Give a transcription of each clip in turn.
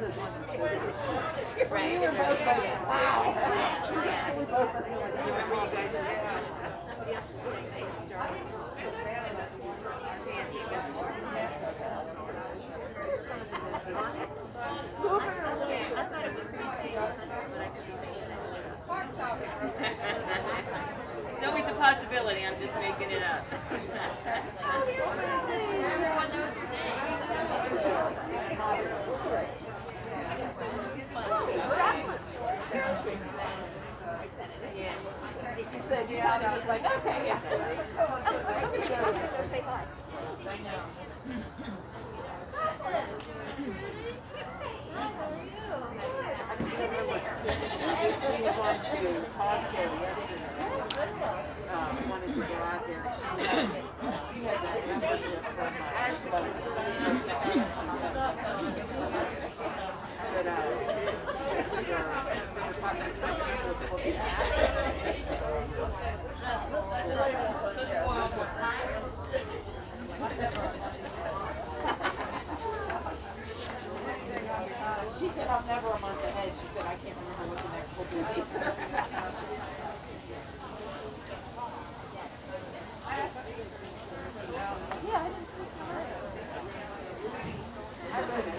Right. We were both like, wow. We both knew what you guys It's always a possibility, I'm just making it up. She said, yeah, and I was like, okay, yeah. Say hi. I know. Wanted to go out there, and she had that membership from she said, I'm never a month ahead. She said, I can't remember what the next book will be. Yeah, I didn't see that. I read it.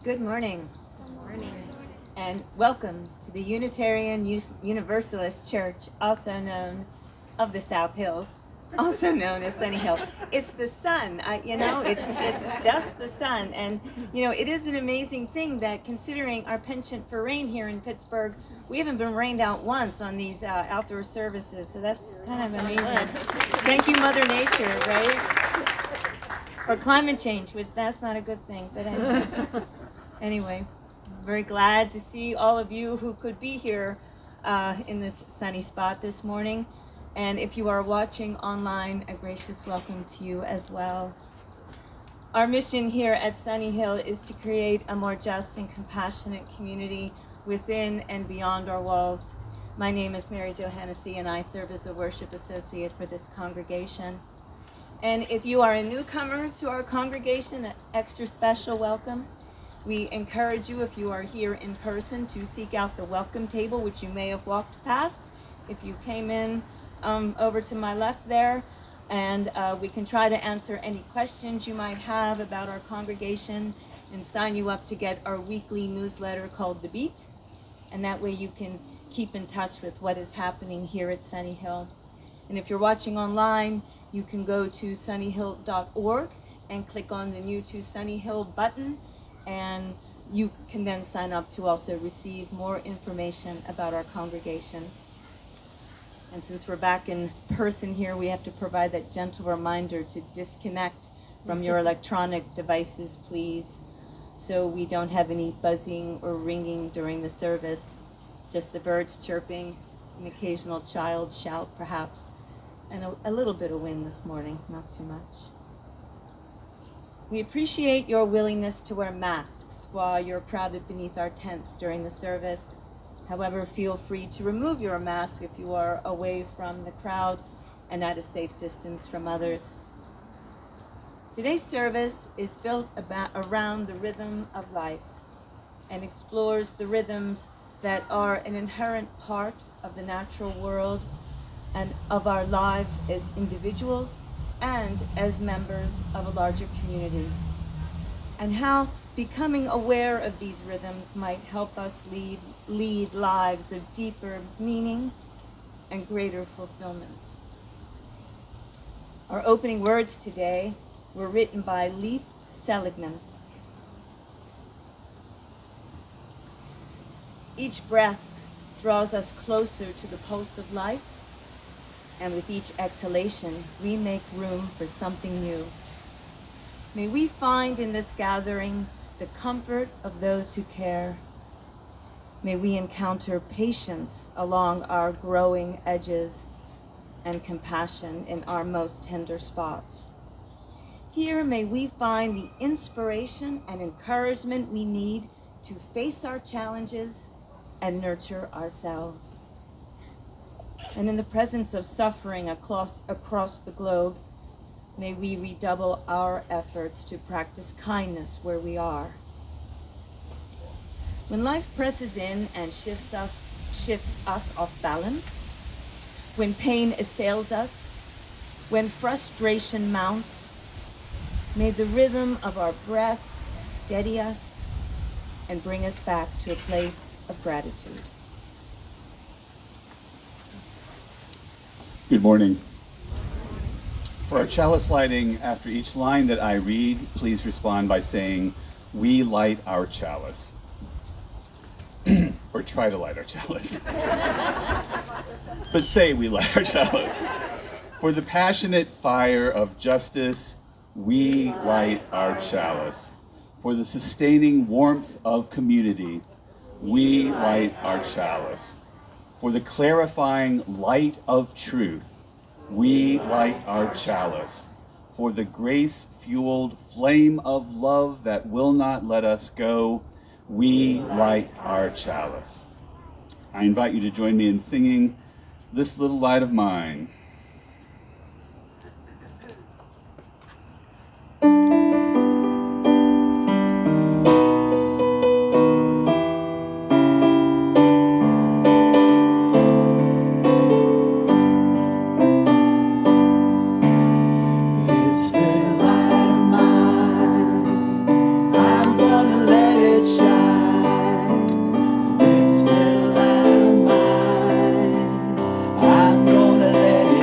Good morning. Good morning. And welcome to the Unitarian Universalist Church, also known of the South Hills, also known as Sunnyhill. It's the sun, it's just the sun. And, it is an amazing thing that considering our penchant for rain here in Pittsburgh, we haven't been rained out once on these outdoor services. So that's kind of amazing. Thank you, Mother Nature, right? Or climate change, which that's not a good thing, but anyway, very glad to see all of you who could be here in this sunny spot this morning. And if you are watching online, a gracious welcome to you as well. Our mission here at Sunnyhill is to create a more just and compassionate community within and beyond our walls. My name is Mary Jo Hennessy, and I serve as a worship associate for this congregation. And if you are a newcomer to our congregation, an extra special welcome. We encourage you, if you are here in person, to seek out the welcome table, which you may have walked past if you came in over to my left there. And we can try to answer any questions you might have about our congregation and sign you up to get our weekly newsletter called The Beat. And that way you can keep in touch with what is happening here at Sunnyhill. And if you're watching online, you can go to sunnyhill.org and click on the New to Sunnyhill button, and you can then sign up to also receive more information about our congregation. And since we're back in person here, we have to provide that gentle reminder to disconnect from your electronic devices, please, so we don't have any buzzing or ringing during the service. Just the birds chirping, an occasional child shout perhaps, and a little bit of wind this morning, not too much. We appreciate your willingness to wear masks while you're crowded beneath our tents during the service. However, feel free to remove your mask if you are away from the crowd and at a safe distance from others. Today's service is built around the rhythm of life and explores the rhythms that are an inherent part of the natural world and of our lives as individuals and as members of a larger community, and how becoming aware of these rhythms might help us lead lives of deeper meaning and greater fulfillment. Our opening words today were written by Leif Seligman. Each breath draws us closer to the pulse of life, and with each exhalation, we make room for something new. May we find in this gathering the comfort of those who care. May we encounter patience along our growing edges and compassion in our most tender spots. Here, may we find the inspiration and encouragement we need to face our challenges and nurture ourselves. And in the presence of suffering across the globe, may we redouble our efforts to practice kindness where we are. When life presses in and shifts us off balance, when pain assails us, when frustration mounts, may the rhythm of our breath steady us and bring us back to a place of gratitude. Good morning. For our chalice lighting, after each line that I read, please respond by saying, "We light our chalice." Or try to light our chalice. But say, "We light our chalice." For the passionate fire of justice, we light our chalice. For the sustaining warmth of community, we light our chalice. For the clarifying light of truth, we light our chalice. For the grace-fueled flame of love that will not let us go, we light our chalice. I invite you to join me in singing "This Little Light of Mine." Let it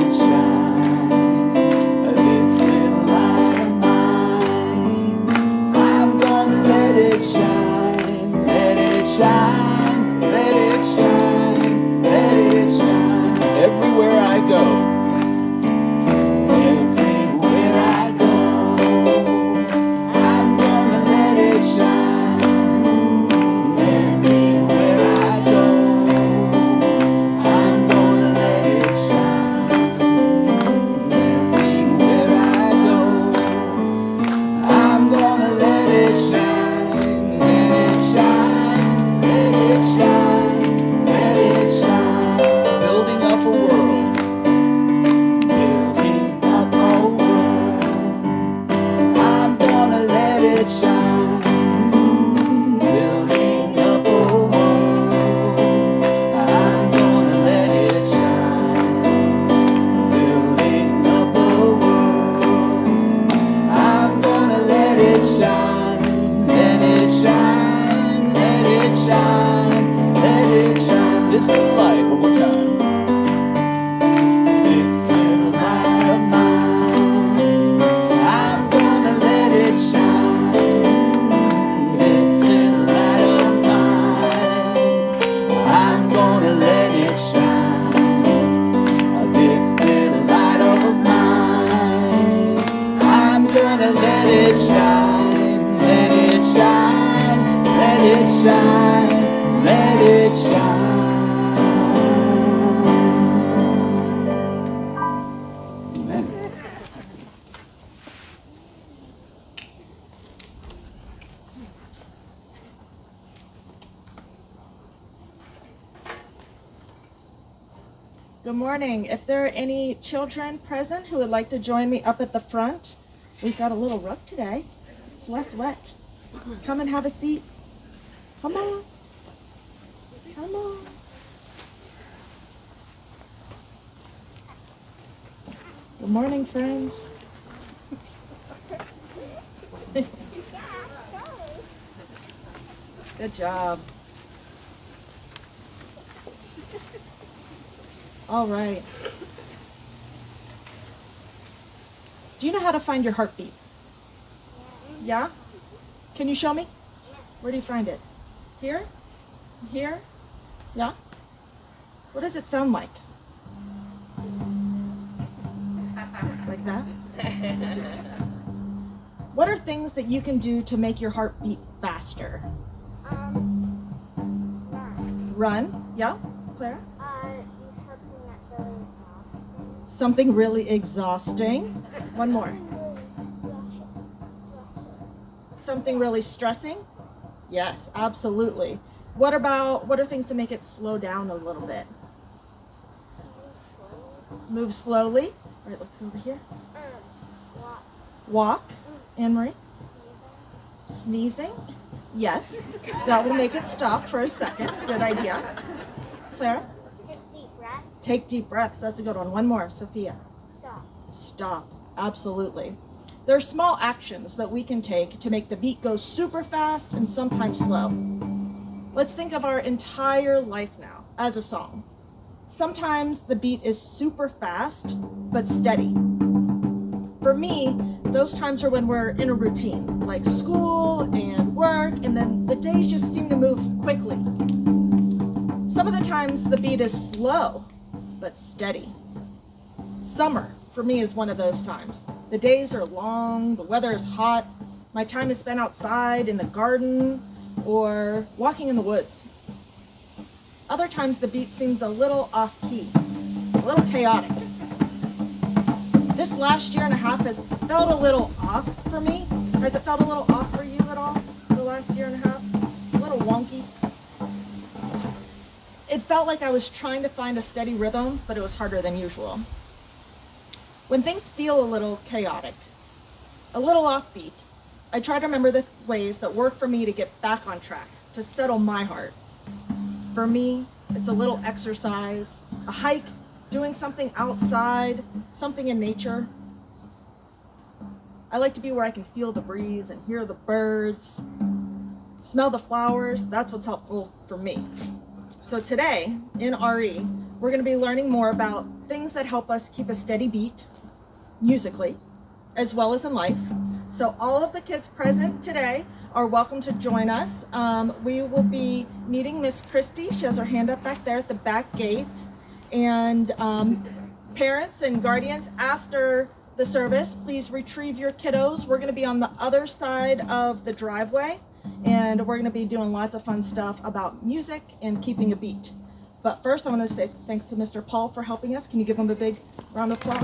Good morning. If there are any children present who would like to join me up at the front, we've got a little rug today. It's less wet. Come and have a seat. Come on. Come on. Good morning, friends. Good job. All right. Do you know how to find your heartbeat? Yeah? Can you show me? Where do you find it? Here? Here? Yeah? What does it sound like? Like that? What are things that you can do to make your heart beat faster? Run? Yeah? Clara? Something really exhausting. One more. Something really stressing? Yes, absolutely. What are things to make it slow down a little bit? Move slowly. All right, let's go over here. Walk. Anne-Marie? Sneezing? Yes. That will make it stop for a second. Good idea. Clara? Take deep breaths. That's a good one. One more. Sophia? Stop. Absolutely. There are small actions that we can take to make the beat go super fast and sometimes slow. Let's think of our entire life now as a song. Sometimes the beat is super fast, but steady. For me, those times are when we're in a routine, like school and work, and then the days just seem to move quickly. Some of the times the beat is slow, but steady. Summer, for me, is one of those times. The days are long, the weather is hot, my time is spent outside in the garden or walking in the woods. Other times the beat seems a little off-key, a little chaotic. This last year and a half has felt a little off for me. Has it felt a little off for you at all, the last year and a half? A little wonky? It felt like I was trying to find a steady rhythm, but it was harder than usual. When things feel a little chaotic, a little offbeat, I try to remember the ways that work for me to get back on track, to settle my heart. For me, it's a little exercise, a hike, doing something outside, something in nature. I like to be where I can feel the breeze and hear the birds, smell the flowers. That's what's helpful for me. So today in RE, we're going to be learning more about things that help us keep a steady beat musically, as well as in life. So all of the kids present today are welcome to join us. We will be meeting Miss Christie. She has her hand up back there at the back gate. And parents and guardians, after the service, please retrieve your kiddos. We're going to be on the other side of the driveway, and we're going to be doing lots of fun stuff about music and keeping a beat. But first, I want to say thanks to Mr. Paul for helping us. Can you give him a big round of applause?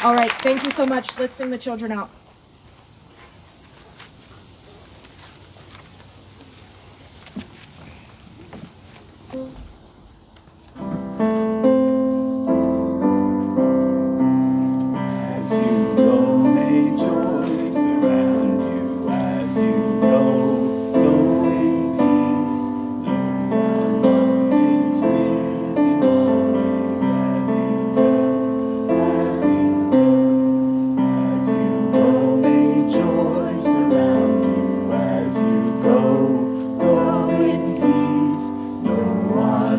All right, thank you so much. Let's sing the children out. Go in peace, no one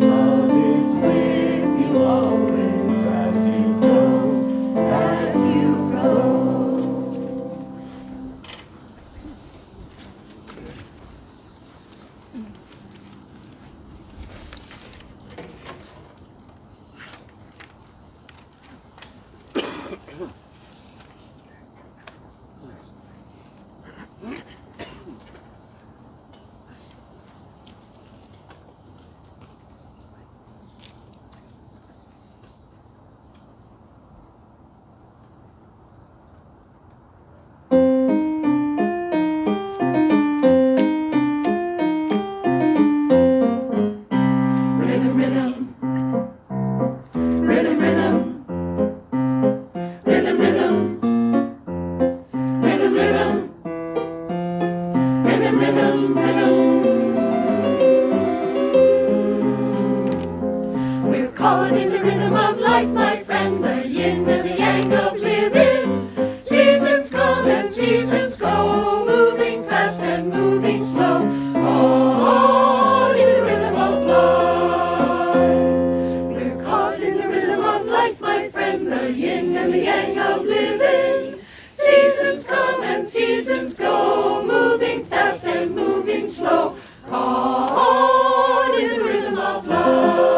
caught in the rhythm of life, my friend, the yin and the yang of living. Seasons come and seasons go, moving fast and moving slow, all in the rhythm of life. We're caught in the rhythm of life, my friend, the yin and the yang of living. Seasons come and seasons go, moving fast and moving slow, caught in the rhythm of life.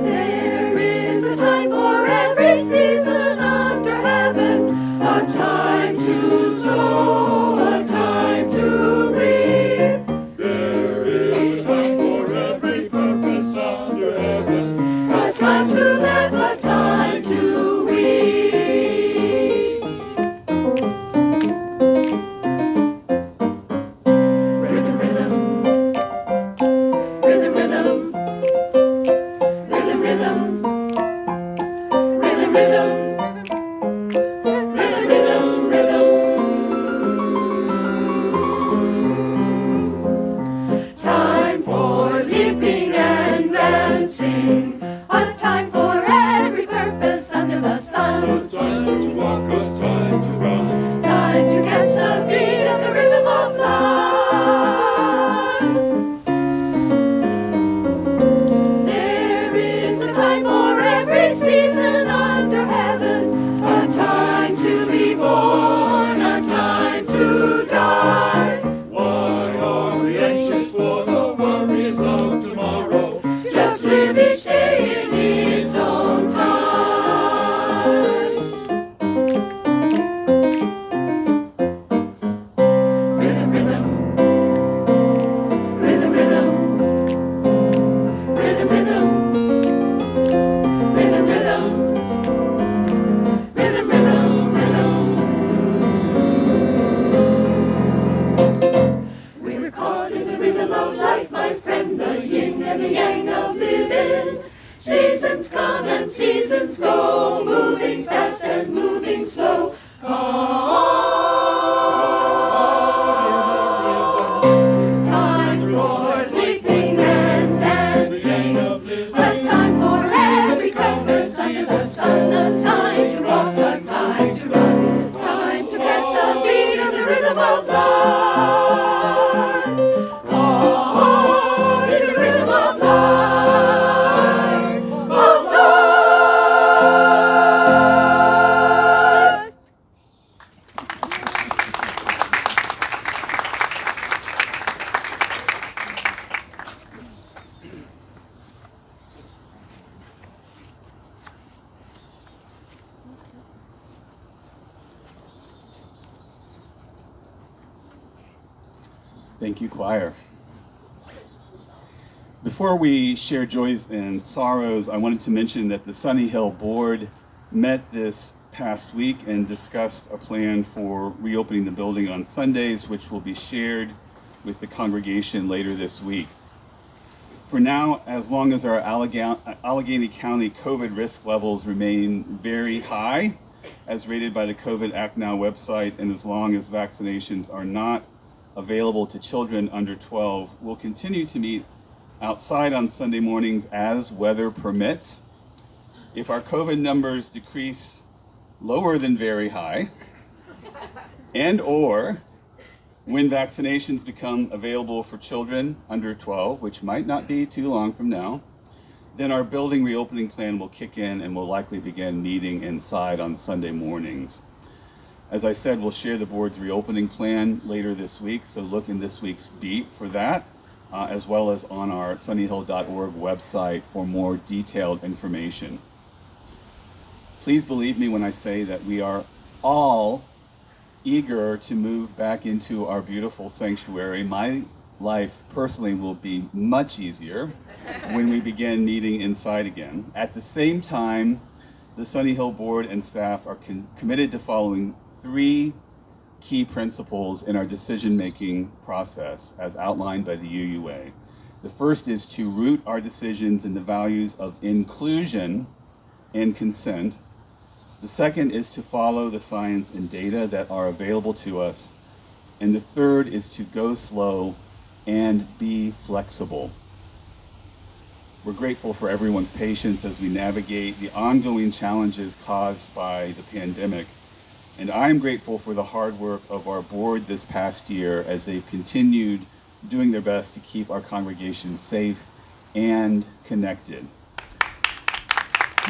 There is a time for every season under heaven, a time to sow, a time to reap. There is a time for every purpose under heaven. A time to laugh, a time to weep. Rhythm, rhythm. Rhythm, rhythm. Rhythm, rhythm. Rhythm, rhythm. Rhythm, rhythm, rhythm. Time for leaping and dancing, a time for every purpose under the A sun. time to walk, a time to run. Time to catch the beat of the rhythm of life. There is a time for every season under heaven, a time to be born, a time to die. Why are we anxious for the worries of tomorrow? Just live each day in its own time. Rhythm, rhythm. Rhythm, rhythm. Rhythm, rhythm. Rhythm, rhythm. Rhythm, rhythm, rhythm. We're caught in the rhythm of life, my friend, the yin and the yang of living. Seasons come and seasons go, moving fast and moving slow. Time for leaping and dancing, a time for every purpose under the sun, a time to walk, a time to run, time to catch the beat of the rhythm of life. Caught in the rhythm of life, of life. Thank you, choir. Before we share joys and sorrows, I wanted to mention that the Sunnyhill board met this past week and discussed a plan for reopening the building on Sundays, which will be shared with the congregation later this week. For now, as long as our Allegheny County COVID risk levels remain very high, as rated by the COVID Act Now website, and as long as vaccinations are not available to children under 12, we'll continue to meet outside on Sunday mornings as weather permits. If our COVID numbers decrease lower than very high, and or when vaccinations become available for children under 12, which might not be too long from now, then our building reopening plan will kick in and we'll likely begin meeting inside on Sunday mornings. As I said, we'll share the board's reopening plan later this week, so look in this week's Beat for that, as well as on our sunnyhill.org website for more detailed information. Please believe me when I say that we are all eager to move back into our beautiful sanctuary. My life personally will be much easier when we begin meeting inside again. At the same time, the Sunnyhill board and staff are committed to following 3 key principles in our decision-making process as outlined by the UUA. The first is to root our decisions in the values of inclusion and consent. The second is to follow the science and data that are available to us. And the third is to go slow and be flexible. We're grateful for everyone's patience as we navigate the ongoing challenges caused by the pandemic. And I'm grateful for the hard work of our board this past year as they've continued doing their best to keep our congregation safe and connected.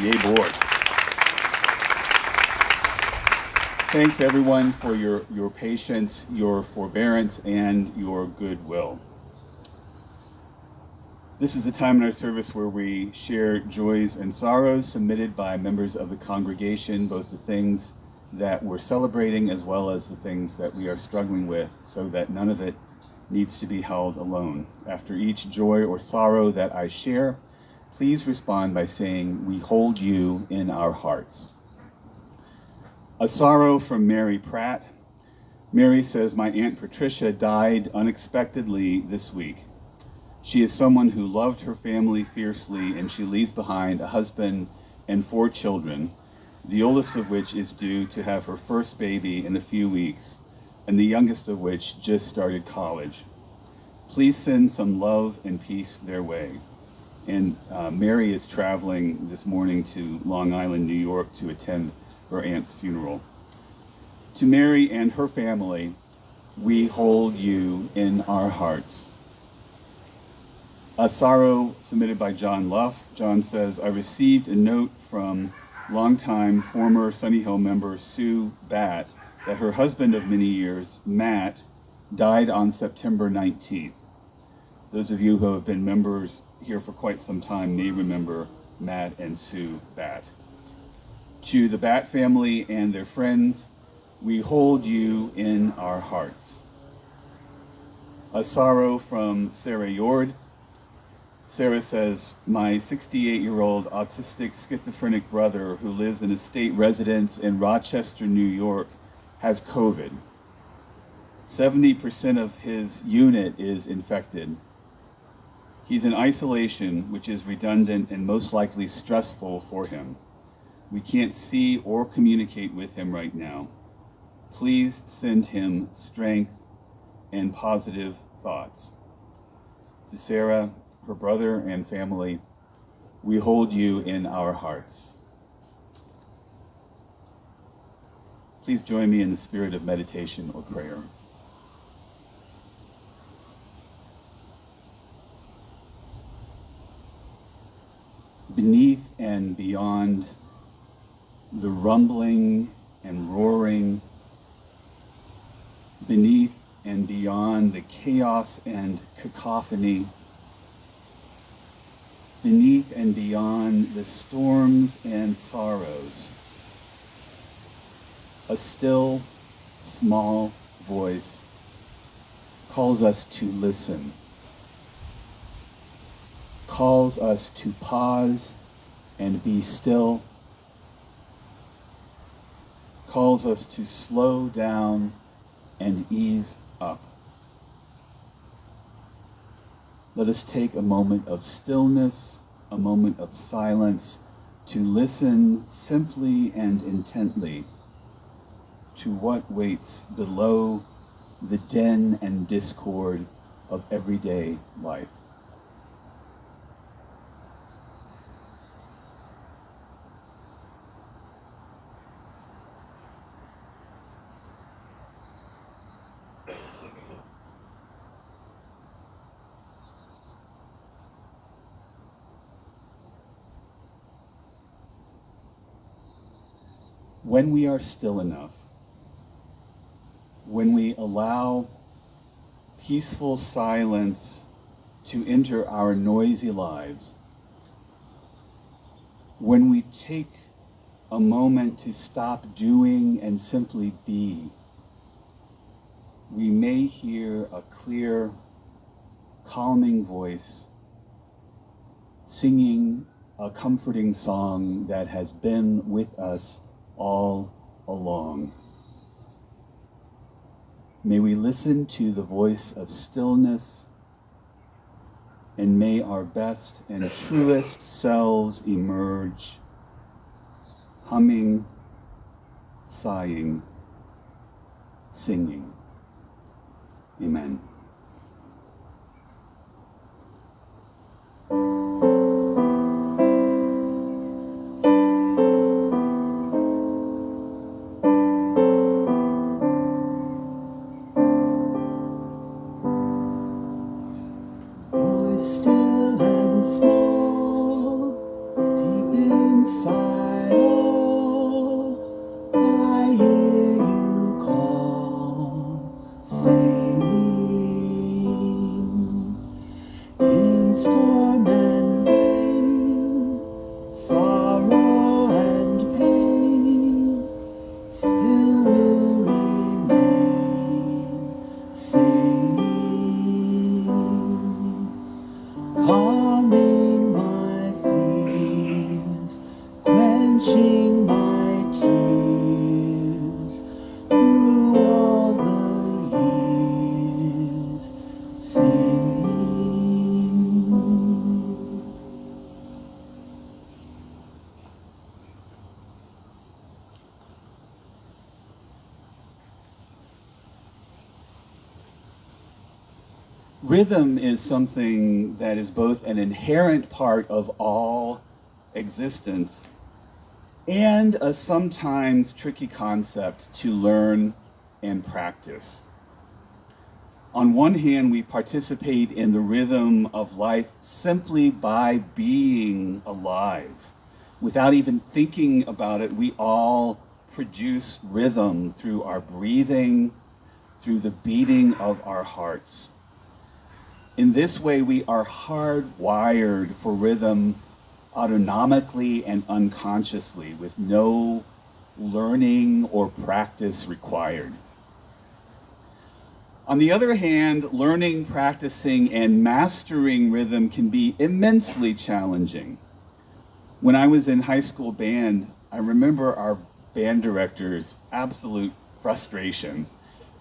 Yay, board. Thanks everyone for your patience, your forbearance, and your goodwill. This is a time in our service where we share joys and sorrows submitted by members of the congregation, both the things that we're celebrating as well as the things that we are struggling with, so that none of it needs to be held alone. After each joy or sorrow that I share, please respond by saying, "We hold you in our hearts." A sorrow from Mary Pratt. Mary says, "My Aunt Patricia died unexpectedly this week. She is someone who loved her family fiercely, and she leaves behind a husband and 4 children, the oldest of which is due to have her first baby in a few weeks, and the youngest of which just started college. Please send some love and peace their way." And Mary is traveling this morning to Long Island, New York to attend her aunt's funeral. To Mary and her family, we hold you in our hearts. A sorrow submitted by John Luff. John says, "I received a note from longtime former Sunnyhill member Sue Batt that her husband of many years, Matt, died on September 19th. Those of you who have been members here for quite some time may remember Matt and Sue Batt. To the Batt family and their friends, we hold you in our hearts. A sorrow from Sarah Yord. Sarah says, "My 68-year-old autistic schizophrenic brother who lives in a state residence in Rochester, New York, has COVID. 70% of his unit is infected. He's in isolation, which is redundant and most likely stressful for him. We can't see or communicate with him right now. Please send him strength and positive thoughts." To Sarah, her brother, and family, we hold you in our hearts. Please join me in the spirit of meditation or prayer. Beneath and beyond the rumbling and roaring, beneath and beyond the chaos and cacophony, beneath and beyond the storms and sorrows, a still, small voice calls us to listen, calls us to pause and be still, calls us to slow down and ease up. Let us take a moment of stillness, a moment of silence, to listen simply and intently to what waits below the din and discord of everyday life. When we are still enough, when we allow peaceful silence to enter our noisy lives, when we take a moment to stop doing and simply be, we may hear a clear, calming voice singing a comforting song that has been with us all along. May we listen to the voice of stillness, and may our best and truest selves emerge, humming, sighing, singing. Amen. Rhythm is something that is both an inherent part of all existence and a sometimes tricky concept to learn and practice. On one hand, we participate in the rhythm of life simply by being alive. Without even thinking about it, we all produce rhythm through our breathing, through the beating of our hearts. In this way, we are hardwired for rhythm autonomically and unconsciously, with no learning or practice required. On the other hand, learning, practicing, and mastering rhythm can be immensely challenging. When I was in high school band, I remember our band director's absolute frustration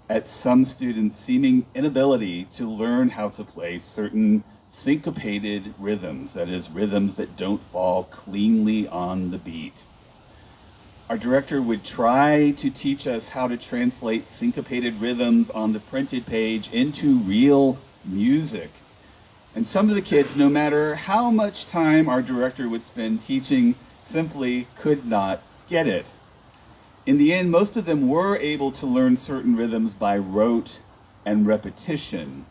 at some students' seeming inability to learn how to play certain syncopated rhythms, that is, rhythms that don't fall cleanly on the beat. Our director would try to teach us how to translate syncopated rhythms on the printed page into real music. And some of the kids, no matter how much time our director would spend teaching, simply could not get it. In the end, most of them were able to learn certain rhythms by rote and repetition.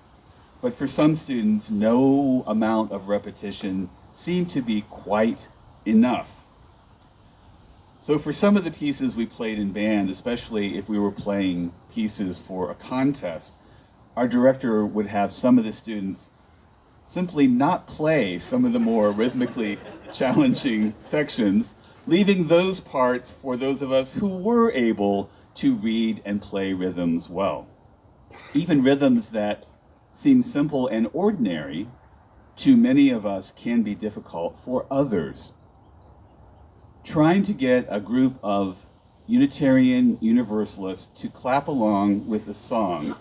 But for some students, no amount of repetition seemed to be quite enough. So for some of the pieces we played in band, especially if we were playing pieces for a contest, our director would have some of the students simply not play some of the more rhythmically challenging sections, leaving those parts for those of us who were able to read and play rhythms well. Even rhythms that seem simple and ordinary to many of us can be difficult for others. Trying to get a group of Unitarian Universalists to clap along with the song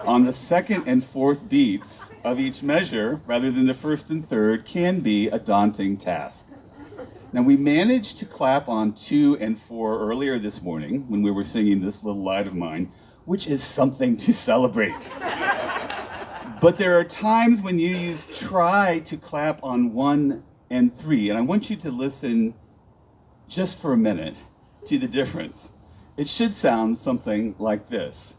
on the second and fourth beats of each measure rather than the first and third can be a daunting task. Now, we managed to clap on 2 and 4 earlier this morning when we were singing This Little Light of Mine, which is something to celebrate. But there are times when you try to clap on 1 and 3, and I want you to listen just for a minute to the difference. It should sound something like this.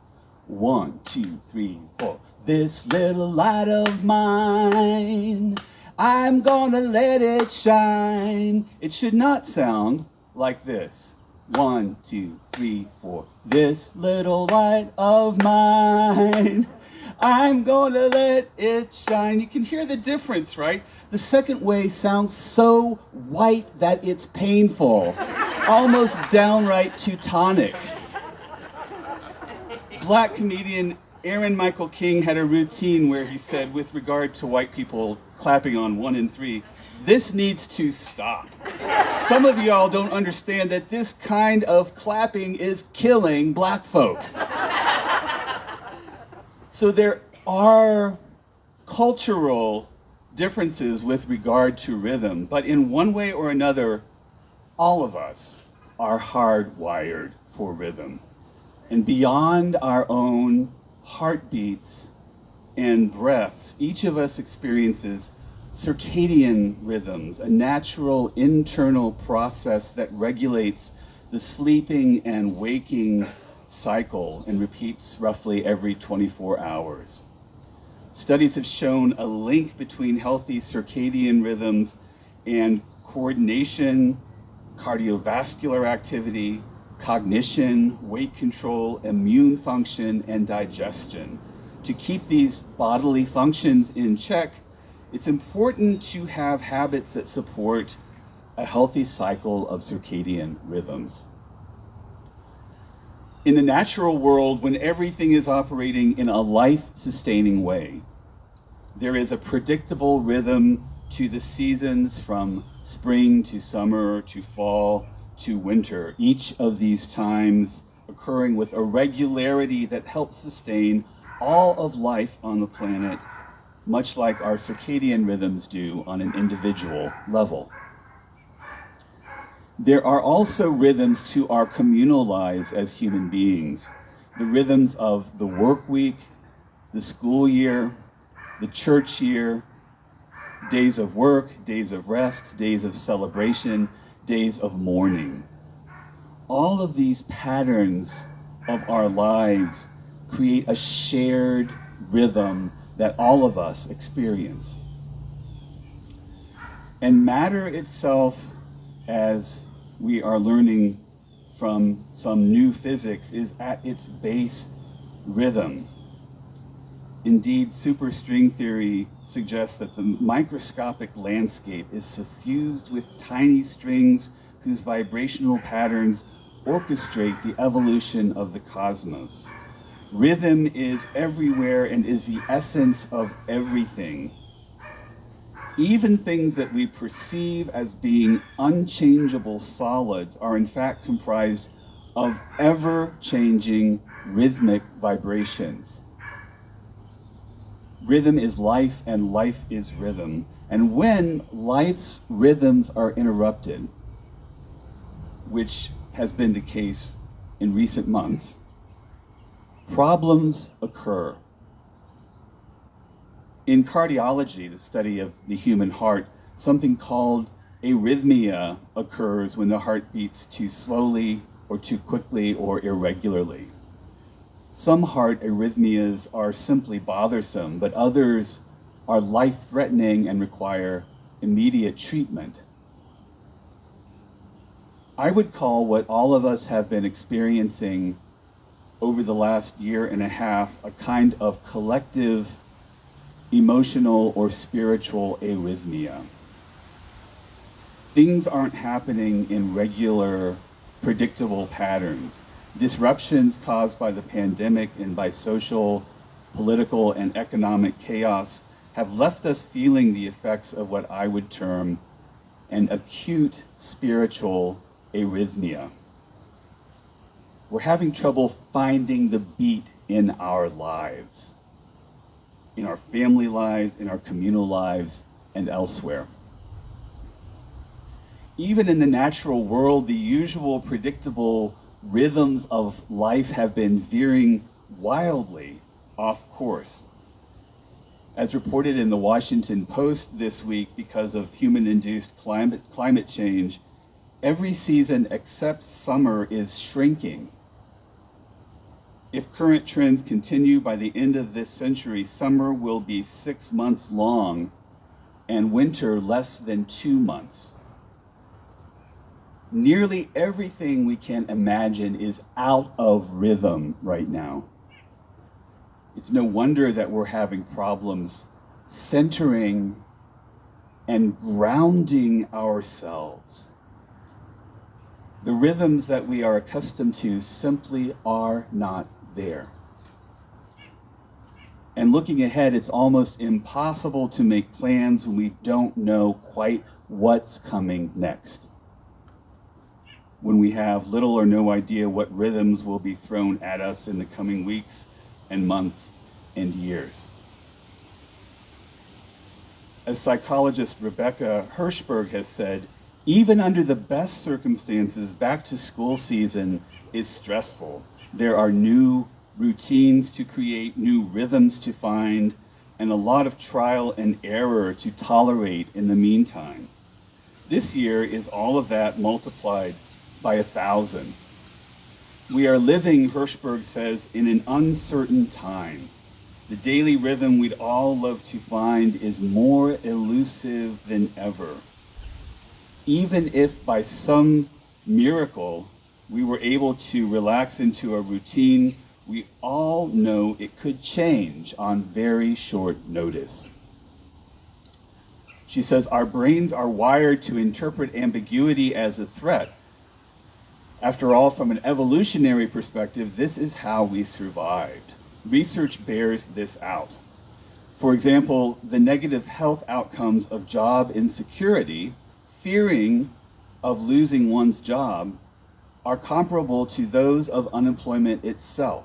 1, 2, 3, 4. This little light of mine, I'm gonna let it shine. It should not sound like this. 1, 2, 3, 4. This little light of mine, I'm gonna let it shine. You can hear the difference, right? The second way sounds so white that it's painful, almost downright Teutonic. Black comedian Aaron Michael King had a routine where he said, with regard to white people clapping on 1 and 3, this needs to stop. Some of y'all don't understand that this kind of clapping is killing black folk. So there are cultural differences with regard to rhythm, but in one way or another, all of us are hardwired for rhythm. And beyond our own heartbeats and breaths, each of us experiences circadian rhythms, a natural internal process that regulates the sleeping and waking cycle and repeats roughly every 24 hours. Studies have shown a link between healthy circadian rhythms and coordination, cardiovascular activity, cognition, weight control, immune function, and digestion. To keep these bodily functions in check, it's important to have habits that support a healthy cycle of circadian rhythms. In the natural world, when everything is operating in a life-sustaining way, there is a predictable rhythm to the seasons from spring to summer to fall to winter, each of these times occurring with a regularity that helps sustain all of life on the planet, much like our circadian rhythms do on an individual level. There are also rhythms to our communal lives as human beings, the rhythms of the work week, the school year, the church year, days of work, days of rest, days of celebration, days of mourning. All of these patterns of our lives create a shared rhythm that all of us experience. And matter itself, as we are learning from some new physics, is at its base rhythm. Indeed, superstring theory suggests that the microscopic landscape is suffused with tiny strings whose vibrational patterns orchestrate the evolution of the cosmos. Rhythm is everywhere and is the essence of everything. Even things that we perceive as being unchangeable solids are in fact comprised of ever-changing rhythmic vibrations. Rhythm is life and life is rhythm. And when life's rhythms are interrupted, which has been the case in recent months, problems occur. In cardiology, the study of the human heart, something called arrhythmia occurs when the heart beats too slowly or too quickly or irregularly. Some heart arrhythmias are simply bothersome, but others are life-threatening and require immediate treatment. I would call what all of us have been experiencing over the last year and a half a kind of collective emotional or spiritual arrhythmia. Things aren't happening in regular, predictable patterns. Disruptions caused by the pandemic and by social, political, and economic chaos have left us feeling the effects of what I would term an acute spiritual arrhythmia. We're having trouble finding the beat in our lives, in our family lives, in our communal lives, and elsewhere. Even in the natural world, the usual predictable rhythms of life have been veering wildly off course. As reported in the Washington Post this week, because of human-induced climate change, every season except summer is shrinking. If current trends continue, by the end of this century, summer will be 6 months long and winter less than 2 months. Nearly everything we can imagine is out of rhythm right now. It's no wonder that we're having problems centering and grounding ourselves. The rhythms that we are accustomed to simply are not there. And looking ahead, it's almost impossible to make plans when we don't know quite what's coming next, when we have little or no idea what rhythms will be thrown at us in the coming weeks and months and years. As psychologist Rebecca Hirschberg has said, even under the best circumstances, back to school season is stressful. There are new routines to create, new rhythms to find, and a lot of trial and error to tolerate in the meantime. This year is all of that multiplied by 1,000. We are living, Hirschberg says, in an uncertain time. The daily rhythm we'd all love to find is more elusive than ever. Even if by some miracle we were able to relax into a routine, we all know it could change on very short notice. She says, our brains are wired to interpret ambiguity as a threat. After all, from an evolutionary perspective, this is how we survived. Research bears this out. For example, the negative health outcomes of job insecurity, fearing of losing one's job, are comparable to those of unemployment itself.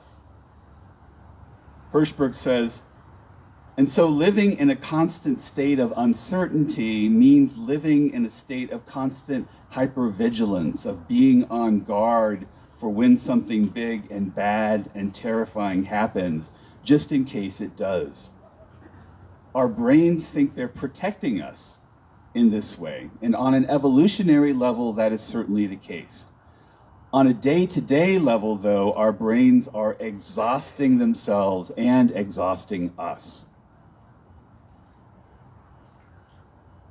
Hirschberg says, and so living in a constant state of uncertainty means living in a state of constant hypervigilance, of being on guard for when something big and bad and terrifying happens, just in case it does. our brains think they're protecting us in this way. And on an evolutionary level, that is certainly the case. On a day-to-day level, though, our brains are exhausting themselves and exhausting us.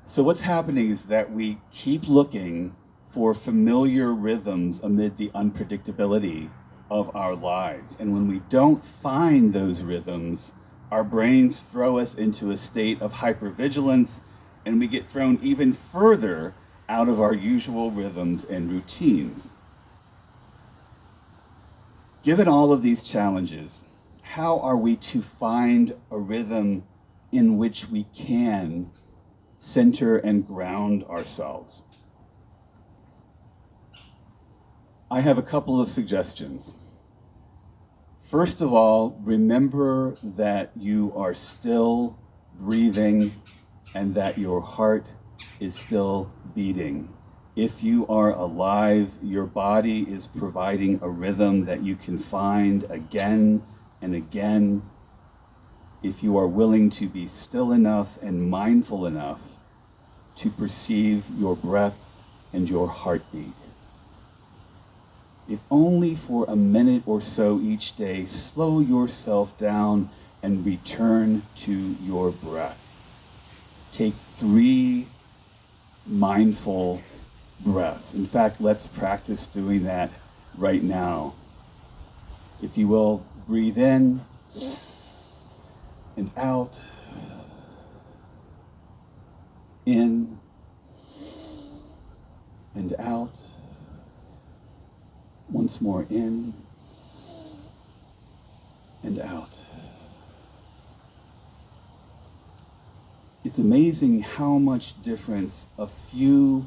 So what's happening is that we keep looking for familiar rhythms amid the unpredictability of our lives. And when we don't find those rhythms, our brains throw us into a state of hypervigilance, and we get thrown even further out of our usual rhythms and routines. Given all of these challenges, how are we to find a rhythm in which we can center and ground ourselves? I have a couple of suggestions. First of all, remember that you are still breathing and that your heart is still beating. If you are alive, your body is providing a rhythm that you can find again and again if you are willing to be still enough and mindful enough to perceive your breath and your heartbeat. If only for a minute or so each day, slow yourself down and return to your breath. Take 3 mindful breaths. In fact, let's practice doing that right now. If you will, breathe in and out, in and out. Once more, in and out. It's amazing how much difference a few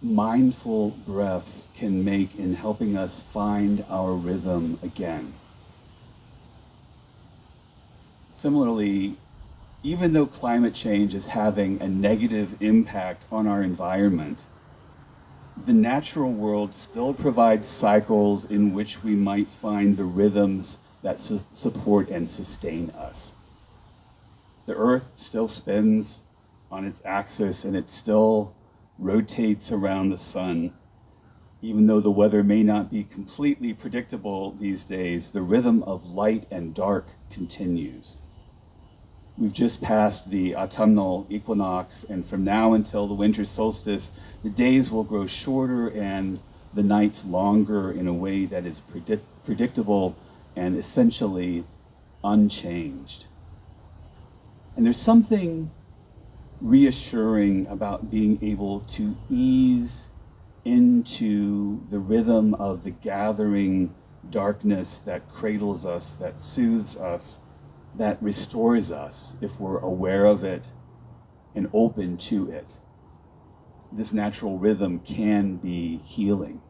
mindful breaths can make in helping us find our rhythm again. Similarly, even though climate change is having a negative impact on our environment, the natural world still provides cycles in which we might find the rhythms that support and sustain us. The earth still spins on its axis and it still rotates around the sun. Even though the weather may not be completely predictable these days, the rhythm of light and dark continues. We've just passed the autumnal equinox, and from now until the winter solstice, the days will grow shorter and the nights longer in a way that is predictable and essentially unchanged. And there's something reassuring about being able to ease into the rhythm of the gathering darkness that cradles us, that soothes us, that restores us if we're aware of it and open to it. This natural rhythm can be healing.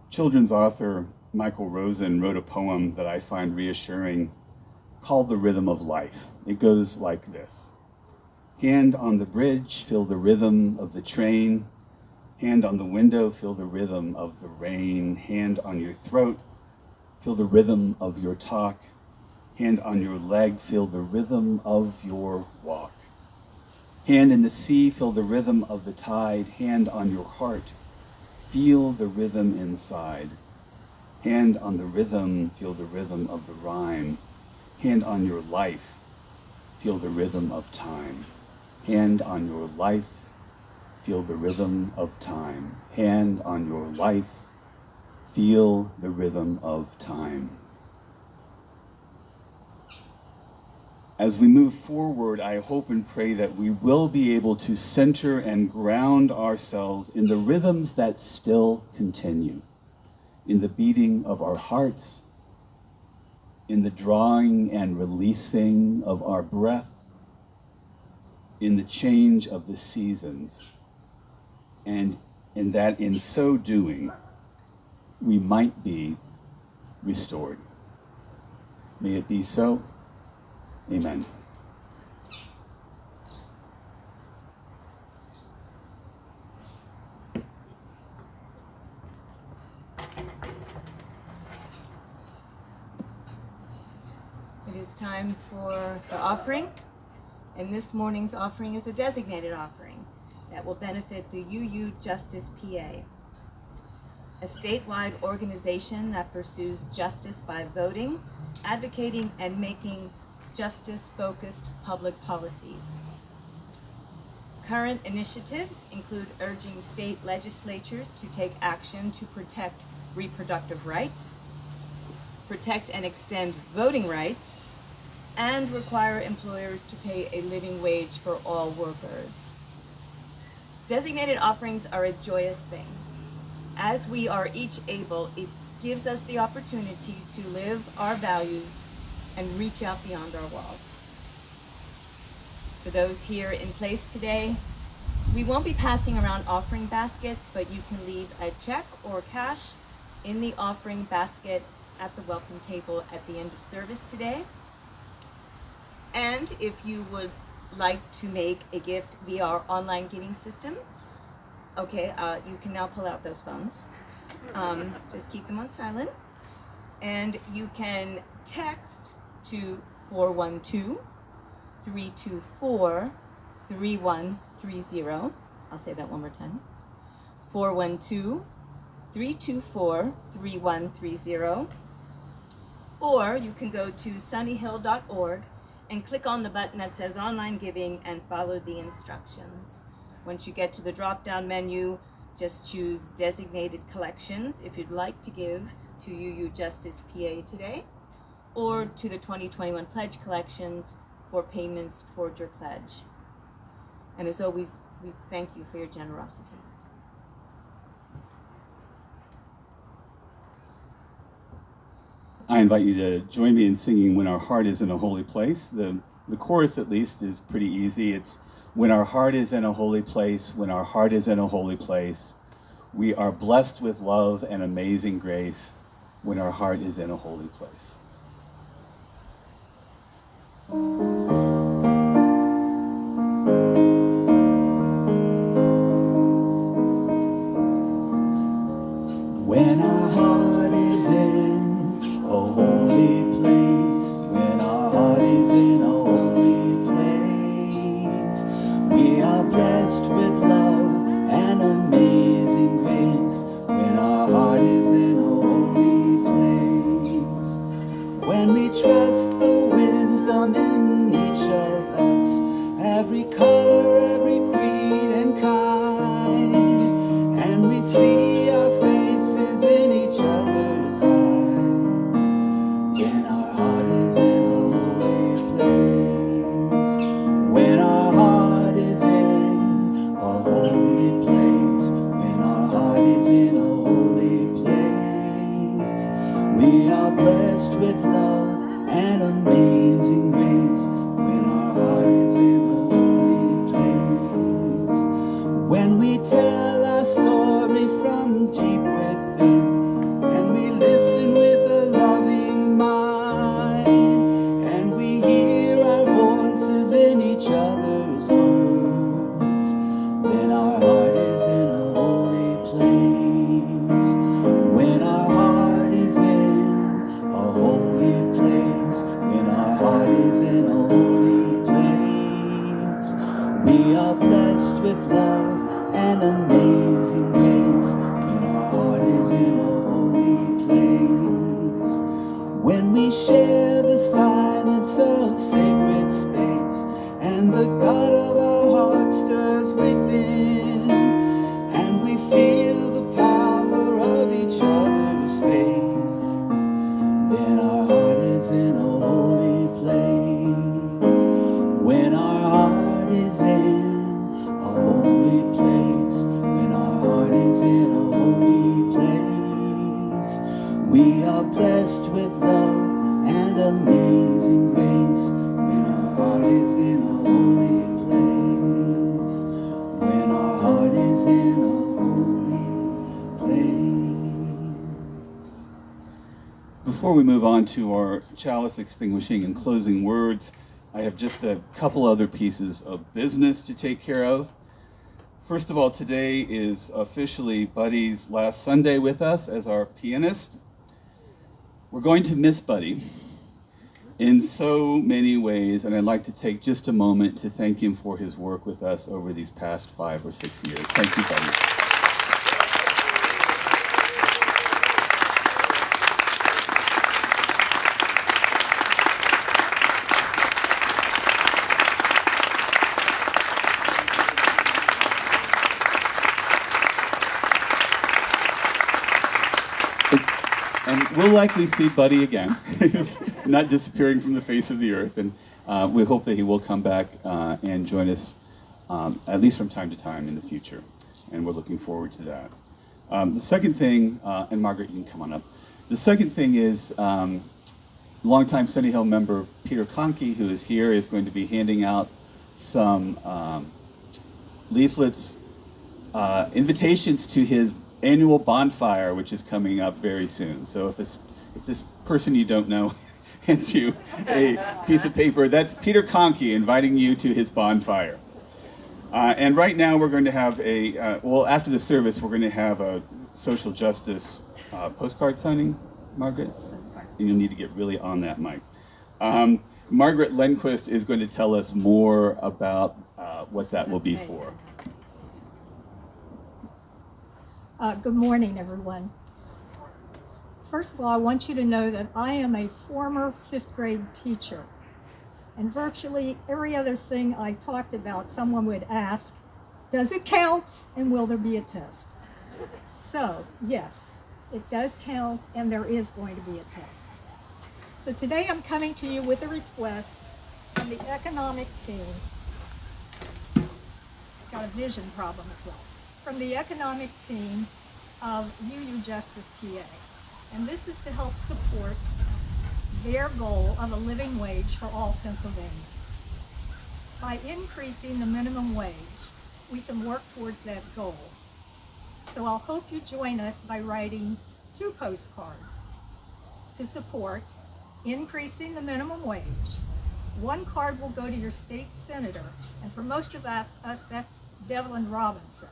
Children's author Michael Rosen wrote a poem that I find reassuring called The Rhythm of Life. It goes like this. Hand on the bridge, feel the rhythm of the train. Hand on the window, feel the rhythm of the rain. Hand on your throat, feel the rhythm of your talk. Hand on your leg, feel the rhythm of your walk. Hand in the sea, feel the rhythm of the tide. Hand on your heart, feel the rhythm inside. Hand on the rhythm, feel the rhythm of the rhyme. Hand on your life, feel the rhythm of time. Hand on your life, feel the rhythm of time. Hand on your life, feel the rhythm of time. As we move forward, I hope and pray that we will be able to center and ground ourselves in the rhythms that still continue, in the beating of our hearts, in the drawing and releasing of our breath, in the change of the seasons, and in that in so doing, we might be restored. May it be so. Amen. It is time for the offering, and this morning's offering is a designated offering that will benefit the UU Justice PA, a statewide organization that pursues justice by voting, advocating, and making justice-focused public policies. Current initiatives include urging state legislatures to take action to protect reproductive rights, protect and extend voting rights, and require employers to pay a living wage for all workers. Designated offerings are a joyous thing. As we are each able, it gives us the opportunity to live our values and reach out beyond our walls. For those here in place today, we won't be passing around offering baskets, but you can leave a check or cash in the offering basket at the welcome table at the end of service today. And if you would like to make a gift via our online giving system, okay, you can now pull out those phones. Just keep them on silent. And you can text to 412-324-3130. I'll say that one more time. 412-324-3130. Or you can go to sunnyhill.org and click on the button that says online giving and follow the instructions. Once you get to the drop-down menu, just choose designated collections if you'd like to give to UU Justice PA today, or to the 2021 pledge collections for payments toward your pledge. And as always, we thank you for your generosity. I invite you to join me in singing When Our Heart is in a Holy Place. The chorus, at least, is pretty easy. It's when our heart is in a holy place, when our heart is in a holy place, we are blessed with love and amazing grace when our heart is in a holy place. When our heart is in a holy place, when our heart is in a holy place, we are blessed with love and amazing grace. When our heart is in a holy place, when we trust the wisdom in each of us, every color, every creed and kind, and we see our faces in each other's eyes. When our heart is in a holy place, when our heart is in a holy place, when our heart is in a holy place, we are blessed with love and amazing grace. When our heart is in a holy place, when we tell our story from deep within, and we listen with a loving mind, and we hear our voices in each other's words, then our heart is in a holy place. When our heart is in a holy place, when our heart is in a holy place, we are blessed with love and amazing grace. When our heart is in a holy place, when we share the silence of sacred space, and the God of our heart stirs within, and we feel the power of each other's faith, then our heart is in a holy place. When our heart is in a holy place, when our heart is in a holy place, we are blessed with love and amazing grace. When our heart is in a holy place, when our heart is in a holy place. Before we move on to our chalice extinguishing and closing words, I have just a couple other pieces of business to take care of. First of all, today is officially Buddy's last Sunday with us as our pianist. We're going to miss Buddy, in so many ways, and I'd like to take just a moment to thank him for his work with us over these past 5 or 6 years. Thank you, buddy. And we'll likely see Buddy again. He's not disappearing from the face of the earth, and we hope that he will come back and join us at least from time to time in the future, and we're looking forward to that. The second thing, and Margaret, you can come on up. The second thing is longtime Sunnyhill member Peter Conkey, who is here, is going to be handing out some leaflets, invitations to his annual bonfire, which is coming up very soon. So if this person you don't know hands you a piece of paper, that's Peter Conkey inviting you to his bonfire. And right now we're going to have well, after the service, we're going to have a social justice postcard signing, Margaret? And you'll need to get really on that mic. Margaret Lindquist is going to tell us more about what that will be for. Good morning, everyone. First of all, I want you to know that I am a former 5th grade teacher, and virtually every other thing I talked about, someone would ask, does it count and will there be a test? So, yes, it does count and there is going to be a test. So today I'm coming to you with a request from the economic team. Got a vision problem as well. From the economic team of UU Justice PA. And this is to help support their goal of a living wage for all Pennsylvanians. By increasing the minimum wage, we can work towards that goal. So I'll hope you join us by writing 2 postcards to support increasing the minimum wage. 1 card will go to your state senator, and for most of us, that's Devlin Robinson.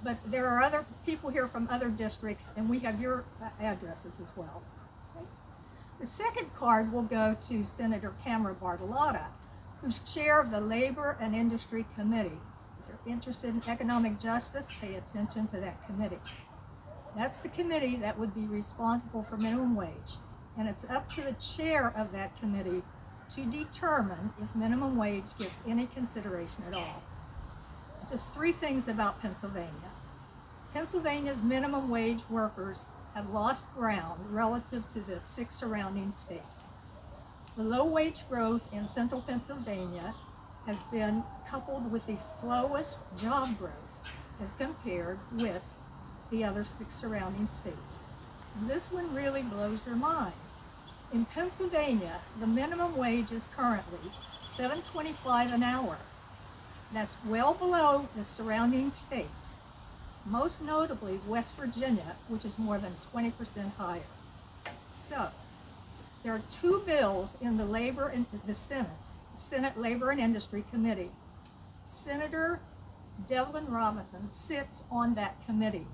But there are other people here from other districts, and we have your addresses as well. Okay. The second card will go to Senator Camera Bartolotta, who's chair of the Labor and Industry Committee. If you're interested in economic justice, pay attention to that committee. That's the committee that would be responsible for minimum wage, and it's up to the chair of that committee to determine if minimum wage gets any consideration at all. Just 3 things about Pennsylvania. Pennsylvania's minimum wage workers have lost ground relative to the 6 surrounding states. The low wage growth in central Pennsylvania has been coupled with the slowest job growth as compared with the other 6 surrounding states. And this one really blows your mind. In Pennsylvania, the minimum wage is currently $7.25 an hour. That's well below the surrounding states, most notably West Virginia, which is more than 20% higher. So, there are 2 bills in the Senate Labor and Industry Committee. Senator Devlin Robinson sits on that committee.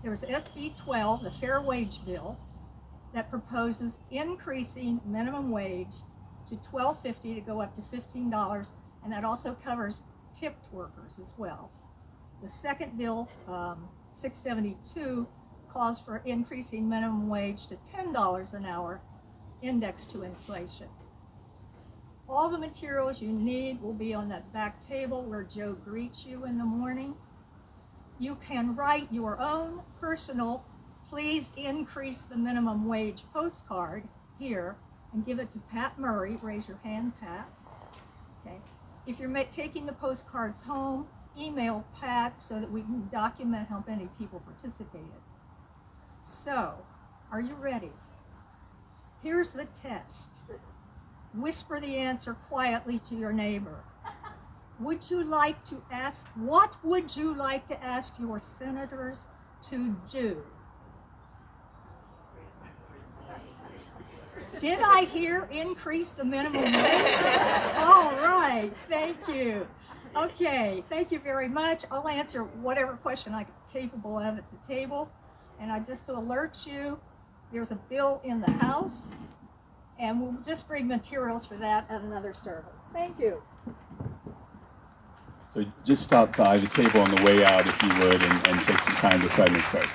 There's SB 12, the Fair Wage Bill, that proposes increasing minimum wage to $12.50 to go up to $15. And that also covers tipped workers as well. The second bill, 672, calls for increasing minimum wage to $10 an hour, indexed to inflation. All the materials you need will be on that back table where Joe greets you in the morning. You can write your own personal, please increase the minimum wage postcard here and give it to Pat Murray. Raise your hand, Pat. Okay. If you're taking the postcards home, email Pat so that we can document how many people participated. So, are you ready? Here's the test. Whisper the answer quietly to your neighbor. What would you like to ask your senators to do? Did I hear increase the minimum wage? All right, thank you. Okay, thank you very much. I'll answer whatever question I'm capable of at the table. And just to alert you, there's a bill in the House, And we'll just bring materials for that at another service. Thank you. So just stop by the table on the way out if you would and take some time to sign this card.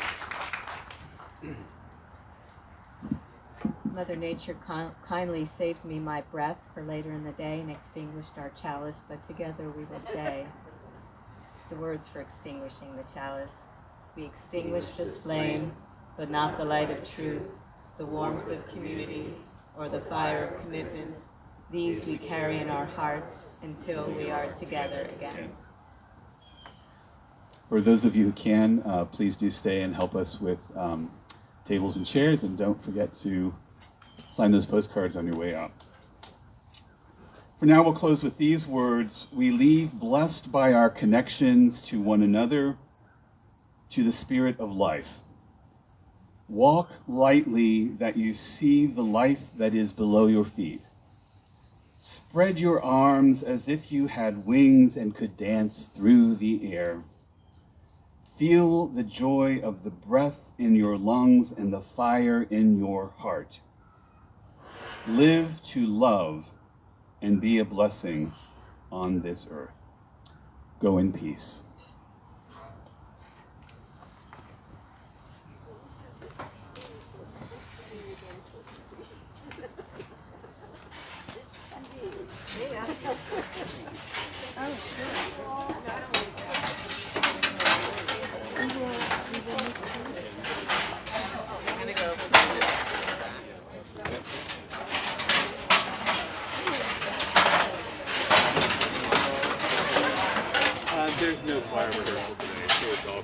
Mother Nature kindly saved me my breath for later in the day and extinguished our chalice, but together we will say the words for extinguishing the chalice. We extinguish this flame, but not the light of truth, the warmth of community, or the fire of commitment. These we carry in our hearts until we are together again. For those of you who can, please do stay and help us with tables and chairs, and don't forget to sign those postcards on your way out. For now, we'll close with these words. We leave blessed by our connections to one another, to the spirit of life. Walk lightly that you see the life that is below your feet. Spread your arms as if you had wings and could dance through the air. Feel the joy of the breath in your lungs and the fire in your heart. Live to love and be a blessing on this earth. Go in peace. There's no choir rehearsal today, so it's all